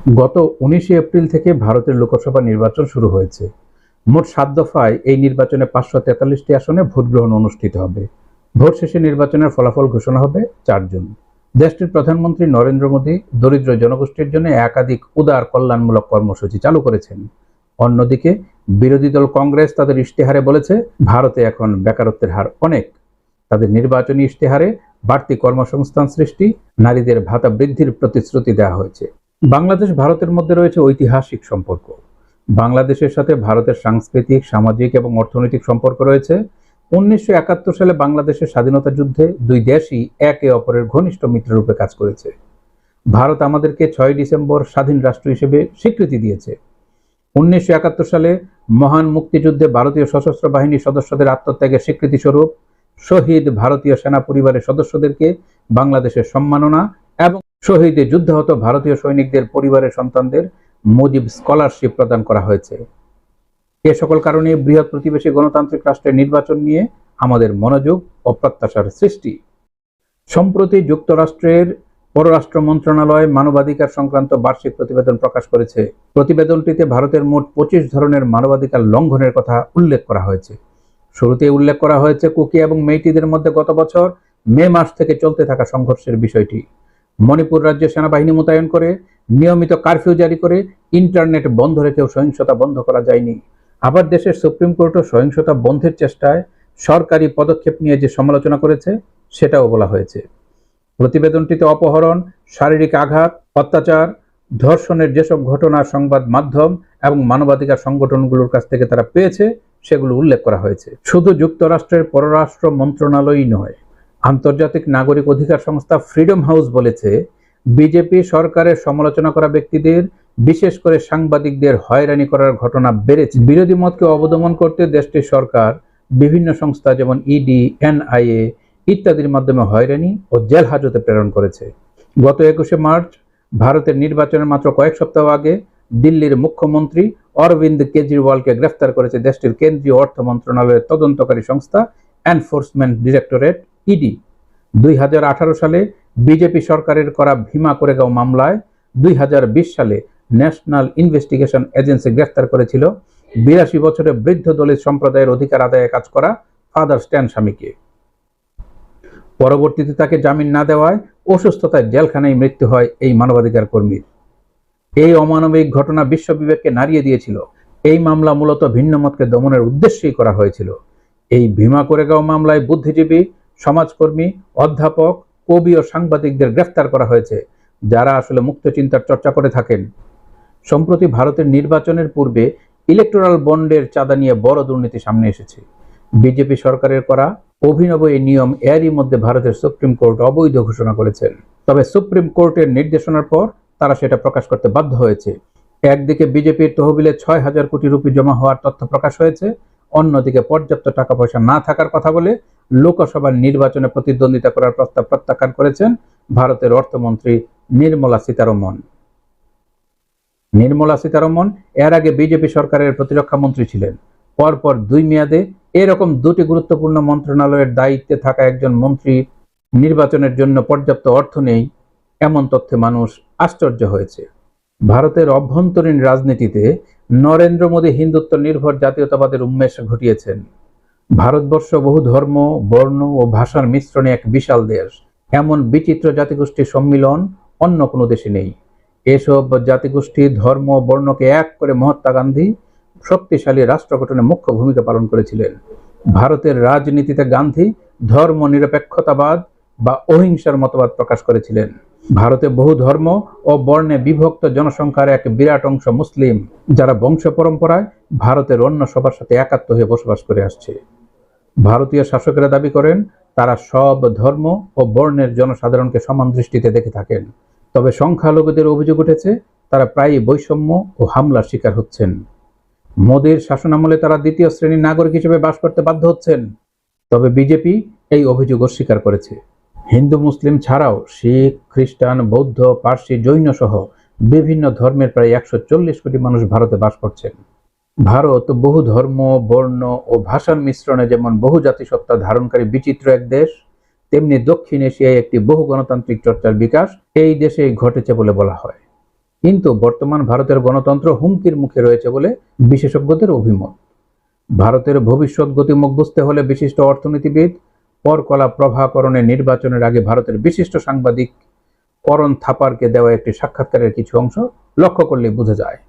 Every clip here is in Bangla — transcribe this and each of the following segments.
গত 19শে এপ্রিল থেকে ভারতের লোকসভা নির্বাচন শুরু হয়েছে। মোট 7 দফায় এই নির্বাচনে 543টি আসনে ভোট গ্রহণ অনুষ্ঠিত হবে। ভোট শেষে নির্বাচনের ফলাফল ঘোষণা হবে 4 জুন। দেশটির প্রধানমন্ত্রী নরেন্দ্র মোদী দরিদ্র জনগোষ্ঠীর জন্য একাধিক উদার কল্যাণমূলক কর্মসূচি চালু করেছেন। অন্যদিকে বিরোধী দল কংগ্রেস তাদের ইশতেহারে বলেছে, ভারতে এখন বেকারত্বের হার অনেক। তাদের নির্বাচনী ইশতেহারে বাড়তি কর্মসংস্থান সৃষ্টি, নারীদের ভাতা বৃদ্ধির প্রতিশ্রুতি দেওয়া হয়েছে। বাংলাদেশ ভারতের মধ্যে রয়েছে ঐতিহাসিক সম্পর্ক। বাংলাদেশের সাথে ভারতের সাংস্কৃতিক, সামাজিক এবং অর্থনৈতিক সম্পর্ক রয়েছে। 1971 সালে বাংলাদেশের স্বাধীনতা যুদ্ধে দুই দেশই একে অপরের ঘনিষ্ঠ মিত্ররূপে কাজ করেছে। ভারত আমাদেরকে 6 ডিসেম্বর স্বাধীন রাষ্ট্র হিসেবে স্বীকৃতি দিয়েছে। 1971 সালে মহান মুক্তিযুদ্ধে ভারতীয় সশস্ত্র বাহিনীর সদস্যদের আত্মত্যাগের স্বীকৃতি স্বরূপ শহীদ ভারতীয় সেনা পরিবারের সদস্যদেরকে বাংলাদেশের সম্মাননা এবং শহীদে যুদ্ধাহত ভারতীয় সৈনিকদের পরিবারের সন্তানদের মুজিব স্কলারশিপ প্রদান করা হয়েছে। এ সকল কারণে বৃহৎ প্রতিবেশী গণতান্ত্রিক রাষ্ট্রের নির্বাচন নিয়ে আমাদের মনোযোগ ও প্রত্যাশার সৃষ্টি। সম্প্রতি যুক্তরাষ্ট্রের পররাষ্ট্র মন্ত্রণালয় মানবাধিকার সংক্রান্ত বার্ষিক প্রতিবেদন প্রকাশ করেছে। প্রতিবেদনটিতে ভারতের মোট 25 ধরনের মানবাধিকার লঙ্ঘনের কথা উল্লেখ করা হয়েছে। শুরুতে উল্লেখ করা হয়েছে কুকি এবং মেইটিদের মধ্যে গত বছর মে মাস থেকে চলতে থাকা সংঘর্ষের বিষয়টি। মণিপুর রাজ্যে সেনাবাহিনী মোতায়েন করে নিয়মিত কারফিউ জারি করে ইন্টারনেট বন্ধ রেখেও সহিংসতা বন্ধ করা যায়নি। আবার দেশের সুপ্রিম কোর্টও সহিংসতা বন্ধের চেষ্টায় সরকারি পদক্ষেপ নিয়ে যে সমালোচনা করেছে সেটাও বলা হয়েছে। প্রতিবেদনটিতে অপহরণ, শারীরিক আঘাত, অত্যাচার, ধর্ষণের যেসব ঘটনা সংবাদ মাধ্যম এবং মানবাধিকার সংগঠনগুলোর কাছ থেকে তারা পেয়েছে সেগুলো উল্লেখ করা হয়েছে। শুধু যুক্তরাষ্ট্রের পররাষ্ট্র মন্ত্রণালয়ই নয়, আন্তর্জাতিক নাগরিক অধিকার সংস্থা ফ্রিডম হাউস বলেছে, বিজেপি সরকারের সমালোচনা করা ব্যক্তিদের, বিশেষ করে সাংবাদিকদের হয়রানি করার ঘটনা বেড়েছে। বিরোধী মতকে অবদমন করতে দেশটির সরকার বিভিন্ন সংস্থা যেমন ইডি, এনআইএ ইত্যাদির মাধ্যমে হয়রানি ও জেল হাজতে প্রেরণ করেছে। গত 21শে মার্চ ভারতের নির্বাচনের মাত্র কয়েক সপ্তাহ আগে দিল্লির মুখ্যমন্ত্রী অরবিন্দ কেজরিওয়ালকে গ্রেফতার করেছে দেশটির কেন্দ্রীয় অর্থ মন্ত্রণালয়ের তদন্তকারী সংস্থা এনফোর্সমেন্ট ডিরেক্টরেট ইডি। 2018 সালে বিজেপি সরকারের করা ভীমা কোরেগাঁও মামলায় 2020 সালে ন্যাশনাল ইনভেস্টিগেশন এজেন্সি গ্রেফতার করেছিল 82 বছরের বৃদ্ধ দলিত সম্প্রদায়ের অধিকার আদায়ে কাজ করা ফাদার স্ট্যান স্বামীকে। পরবর্তীতে তাকে জামিন না দেওয়ায় অসুস্থতায় জেলখানায় মৃত্যু হয় এই মানবাধিকার কর্মীর। এই অমানবিক ঘটনা বিশ্ব বিবেককে নাড়িয়ে দিয়েছিল। এই মামলা মূলত ভিন্নমতকে দমনের উদ্দেশ্যেই করা হয়েছিল। এই ভীমা কোরেগাঁও মামলায় বুদ্ধিজীবী, সমাজকর্মী, অধ্যাপক, কবি ও সাংবাদিকদের গ্রেফতার করা হয়েছে, যারা আসলে মুক্ত চিন্তার চর্চা করে থাকেন। সম্প্রতি ভারতের নির্বাচনের পূর্বে ইলেকটোরাল বন্ডের চাঁদা নিয়ে বড় দুর্নীতি সামনে এসেছে। বিজেপি সরকারের করা অভিনব এই নিয়ম এরই মধ্যে ভারতের সুপ্রিম কোর্ট অবৈধ ঘোষণা করেছেন। তবে সুপ্রিম কোর্টের নির্দেশনার পর তারা সেটা প্রকাশ করতে বাধ্য হয়েছে। একদিকে বিজেপির তহবিলে 6,000 কোটি রুপি জমা হওয়ার তথ্য প্রকাশ হয়েছে, অন্যদিকে পর্যাপ্ত টাকা পয়সা না থাকার কথা বলে লোকসভার নির্বাচনে প্রতিদ্বন্দ্বিতা করার প্রস্তাব প্রত্যাখ্যান করেছেন ভারতের অর্থমন্ত্রী নির্মলা সীতারমণ। নির্মলা সীতারমণ এর আগে বিজেপি সরকারের প্রতিরক্ষা মন্ত্রী ছিলেন। পরপর 2 মেয়াদে এরকম 2টি গুরুত্বপূর্ণ মন্ত্রণালয়ের দায়িত্বে থাকা একজন মন্ত্রী নির্বাচনের জন্য পর্যাপ্ত অর্থ নেই, এমন তথ্যে মানুষ আশ্চর্য হয়েছে। ভারতের অভ্যন্তরীণ রাজনীতিতে নরেন্দ্র মোদী হিন্দুত্ব নির্ভর জাতীয়তাবাদের উন্মেষ ঘটিয়েছেন। ভারতবর্ষ বহু ধর্ম, বর্ণ ও ভাষার মিশ্রণে এক বিশাল দেশ। এমন বিচিত্র জাতিগোষ্ঠীর সম্মিলন অন্য কোনো দেশে নেই। এসব জাতিগোষ্ঠী, ধর্ম, বর্ণকে এক করে মহাত্মা গান্ধী শক্তিশালী রাষ্ট্র গঠনে মুখ্য ভূমিকা পালন করেছিলেন। ভারতের রাজনীতিতে গান্ধী ধর্ম নিরপেক্ষতাবাদ বা অহিংসার মতবাদ প্রকাশ করেছিলেন। ভারতে বহু ধর্ম ও বর্ণে বিভক্ত জনসংখ্যার এক বিরাট অংশ মুসলিম, যারা বংশ পরম্পরায় ভারতের অন্য সবার সাথে একাত্ম হয়ে বসবাস করে আসছে। ভারতীয় শাসকেরা দাবি করেন তারা সব ধর্ম ও বর্ণের জনসাধারণকে সমান দৃষ্টিতে দেখে থাকেন। তবে সংখ্যালঘুদের অভিযোগ উঠেছে তারা প্রায়ই বৈষম্য ও হামলার শিকার হচ্ছেন। মোদীর শাসনামলে তারা দ্বিতীয় শ্রেণীর নাগরিক হিসেবে বাস করতে বাধ্য হচ্ছেন। তবে বিজেপি এই অভিযোগ অস্বীকার করেছে। হিন্দু মুসলিম ছাড়াও শিখ, খ্রিস্টান, বৌদ্ধ, পার্সি, জৈন সহ বিভিন্ন ধর্মের প্রায় 140 কোটি মানুষ ভারতে বাস করছেন। ভারত বহু ধর্ম, বর্ণ ও ভাষার মিশ্রণে যেমন বহু জাতিসত্তা ধারণকারী বিচিত্র এক দেশ, তেমনি দক্ষিণ এশিয়ায় একটি বহু গণতান্ত্রিক চর্চার বিকাশ এই দেশেই ঘটেছে বলে বলা হয়। কিন্তু বর্তমান ভারতের গণতন্ত্র হুমকির মুখে রয়েছে বলে বিশেষজ্ঞদের অভিমত। ভারতের ভবিষ্যৎ গতিমুখ বুঝতে হলে বিশিষ্ট অর্থনীতিবিদ পরকলা প্রভাকরণের নির্বাচনের আগে ভারতের বিশিষ্ট সাংবাদিক করণ থাপারকে দেওয়া একটি সাক্ষাৎকারের কিছু অংশ লক্ষ্য করলে বোঝা যায়।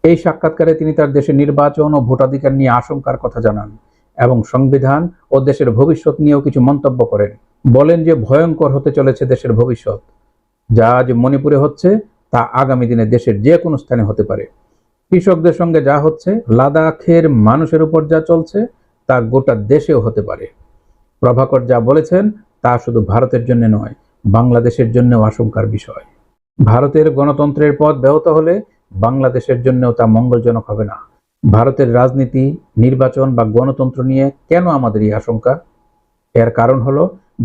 এই সাক্ষাৎকারে তিনি তার দেশের নির্বাচন ও ভোটাধিকার নিয়ে আশঙ্কার কথা জানান এবং সংবিধান ও দেশের ভবিষ্যৎ নিয়েও কিছু মন্তব্য করেন। বলেন যে ভয়ঙ্কর হতে চলেছে দেশের ভবিষ্যৎ। যা আজ মণিপুরে হচ্ছে তা আগামী দিনে দেশের যে কোনো স্থানে হতে পারে। কৃষকদের সঙ্গে যা হচ্ছে, লাদাখের মানুষের উপর যা চলছে, তা গোটা দেশেও হতে পারে। প্রভাকর যা বলেছেন তা শুধু ভারতের জন্য নয়, বাংলাদেশের জন্যও আশঙ্কার বিষয়। ভারতের গণতন্ত্রের পথ ব্যাহত হলে বাংলাদেশের জন্যও তা মঙ্গলজনক হবে না। ভারতের রাজনীতি, নির্বাচন বা গণতন্ত্র নিয়ে কেন আমাদের এই আশঙ্কা? এর কারণ হলো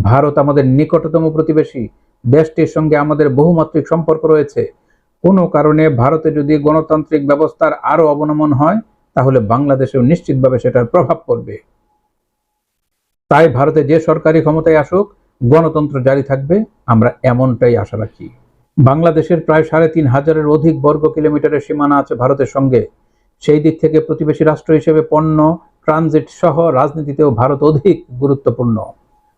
ভারত আমাদের নিকটতম প্রতিবেশী। দেশটির সঙ্গে আমাদের বহুমাত্রিক সম্পর্ক রয়েছে। কোনো কারণে ভারতে যদি গণতান্ত্রিক ব্যবস্থার আরো অবনমন হয়, তাহলে বাংলাদেশেও নিশ্চিতভাবে সেটার প্রভাব পড়বে। তাই ভারতে যে সরকারি ক্ষমতায় আসুক, গণতন্ত্র জারি থাকবে, আমরা এমনটাই আশা রাখি। বাংলাদেশের প্রায় ৩,৫০০-এর অধিক বর্গ কিলোমিটারের সীমানা আছে ভারতের সঙ্গে। সেই দিক থেকে প্রতিবেশী রাষ্ট্র হিসেবে পণ্য ট্রানজিট সহ রাজনীতিতেও ভারত অধিক গুরুত্বপূর্ণ।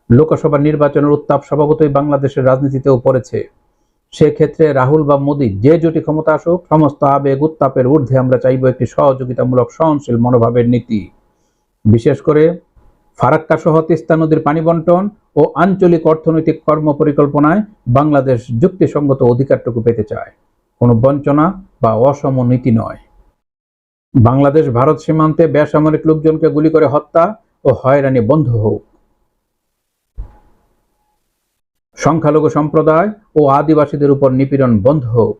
লোকসভা নির্বাচনের উত্তাপ স্বভাবতই বাংলাদেশের রাজনীতিতেও পড়েছে। সেক্ষেত্রে রাহুল বা মোদী যে জোটই ক্ষমতা আসুক, সমস্ত আবেগ উত্তাপের ঊর্ধ্বে আমরা চাইব একটি সহযোগিতামূলক সহনশীল মনোভাবের নীতি। বিশেষ করে ফারাক্কা সহ তিস্তা নদীর পানি বন্টন ও আঞ্চলিক অর্থনৈতিক কর্ম পরিকল্পনায় বাংলাদেশ যুক্তিসঙ্গত অধিকারটুকু পেতে চায়, কোনো বঞ্চনা বা অসম নীতি নয়। বাংলাদেশ ভারত সীমান্তে বেসামরিক লোকজনকে গুলি করে হত্যা ও হয়রানি বন্ধ হোক। সংখ্যালঘু সম্প্রদায় ও আদিবাসীদের উপর নিপীড়ন বন্ধ হোক।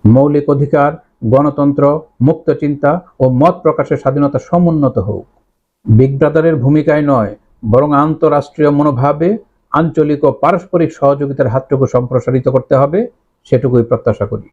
মৌলিক অধিকার, গণতন্ত্র, মুক্ত চিন্তা ও মত প্রকাশের স্বাধীনতা সমুন্নত হোক। বিগ ব্রাদারের ভূমিকায় নয়, বরং আন্তঃরাষ্ট্রীয় মনোভাবে আঞ্চলিক ও পারস্পরিক সহযোগিতার হাতটুকু সম্প্রসারিত করতে হবে, সেটুকুই প্রত্যাশা করি।